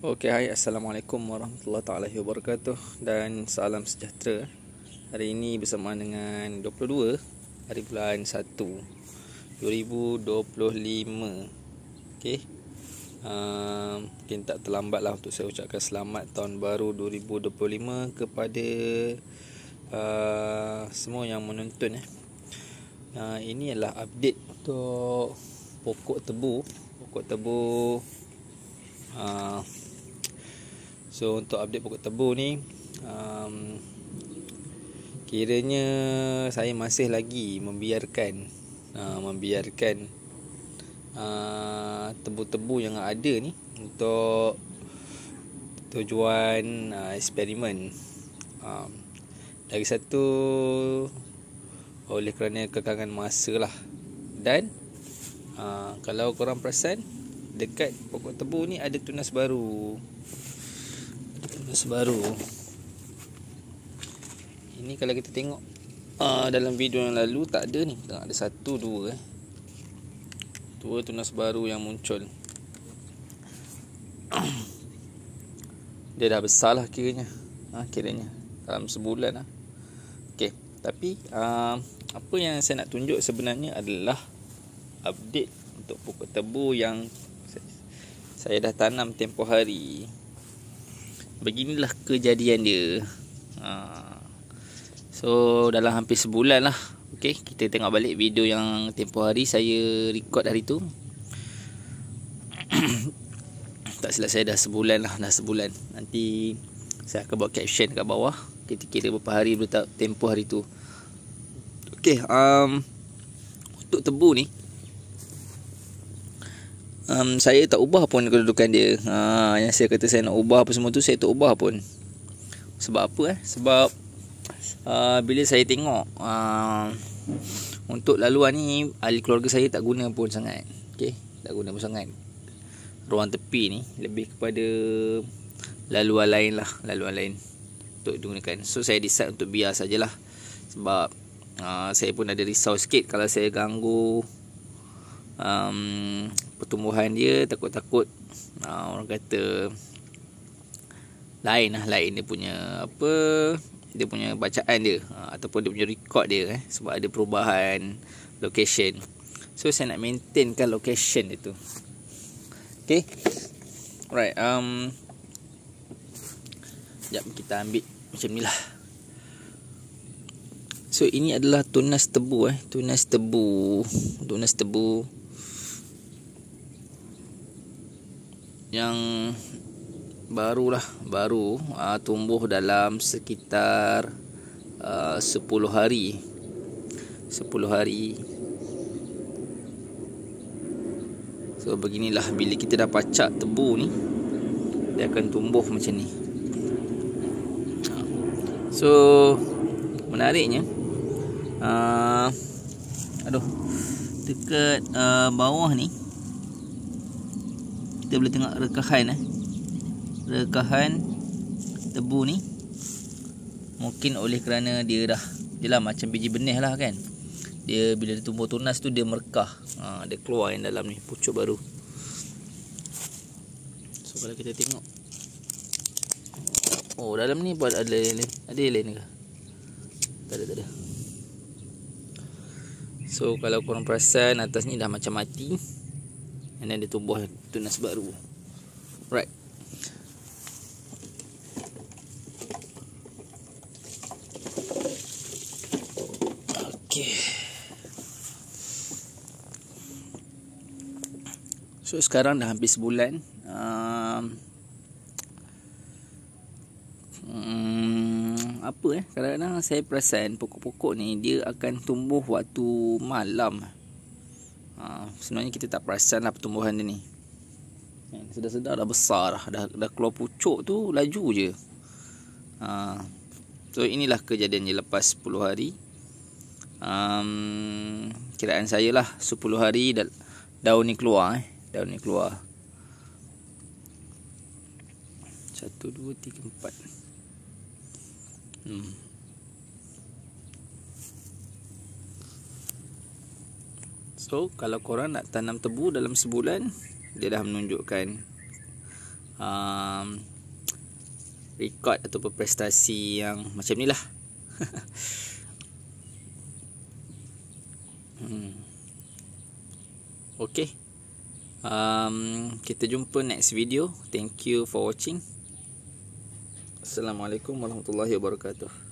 Okey, hai, Assalamualaikum warahmatullahi taala wabarakatuh dan salam sejahtera. Hari ini bersama dengan 22 hari bulan 1 2025. Okey. Mungkin tak terlambatlah untuk saya ucapkan selamat tahun baru 2025 kepada semua yang menonton. Ini adalah update untuk pokok tebu. So untuk update pokok tebu ni, kiranya saya masih lagi membiarkan tebu-tebu yang ada ni untuk tujuan eksperimen. Lagi satu, oleh kerana kekangan masa lah. Dan kalau korang perasan, dekat pokok tebu ni ada tunas baru. Ini kalau kita tengok dalam video yang lalu tak ada ni. Tak ada satu, dua tunas baru yang muncul. Dia dah besar lah kiranya. Dalam sebulan lah. Okey, tapi apa yang saya nak tunjuk sebenarnya adalah update untuk pokok tebu yang saya dah tanam tempoh hari. Beginilah kejadian dia. So dalam hampir sebulan lah. Okey, kita tengok balik video yang tempoh hari saya record hari tu. Tak silap saya dah sebulan. Nanti saya akan buat caption kat bawah. Kita kira berapa hari tempoh hari tu. Okey, untuk tebu ni, saya tak ubah pun kedudukan dia. Yang saya kata saya nak ubah apa semua tu, saya tak ubah pun. Sebab apa? Sebab bila saya tengok untuk laluan ni, ahli keluarga saya tak guna pun sangat. Okey, tak guna pun sangat. Ruang tepi ni lebih kepada laluan lain untuk digunakan. So saya decide untuk biar sajalah. Sebab saya pun ada risau sikit kalau saya ganggu pertumbuhan dia. Takut orang kata lain dia punya dia punya bacaan dia, ataupun dia punya record dia, sebab ada perubahan location. So saya nak maintainkan location dia tu. Okay, alright. Sekejap kita ambil macam ni lah. So ini adalah tunas tebu. Tunas tebu yang baru tumbuh dalam sekitar 10 hari. So beginilah, bila kita dah pacak tebu ni, dia akan tumbuh macam ni. So menariknya, dekat bawah ni kita boleh tengok rekahan tebu ni. Mungkin oleh kerana dia lah macam biji benih lah kan. Dia bila dia tumbuh tunas tu, dia merekah. Dia keluar yang dalam ni pucuk baru. So kalau kita tengok, dalam ni pun ada lain ke? Tak ada. So kalau korang perasan, atas ni dah macam mati, and then dia tumbuh tunas baru. Right. Okay. So sekarang dah hampir sebulan. Kadang-kadang saya perasan pokok-pokok ni dia akan tumbuh waktu malam. Sebenarnya kita tak perasan lah pertumbuhan dia ni. Sedar-sedar dah besar dah keluar pucuk tu, laju je. So inilah kejadiannya lepas 10 hari. Kiraan saya lah 10 hari daun ni keluar. 1, 2, 3, 4. So kalau korang nak tanam tebu dalam sebulan, dia dah menunjukkan rekod ataupun prestasi yang macam ni lah. Okay, kita jumpa next video. Thank you for watching. Assalamualaikum warahmatullahi wabarakatuh.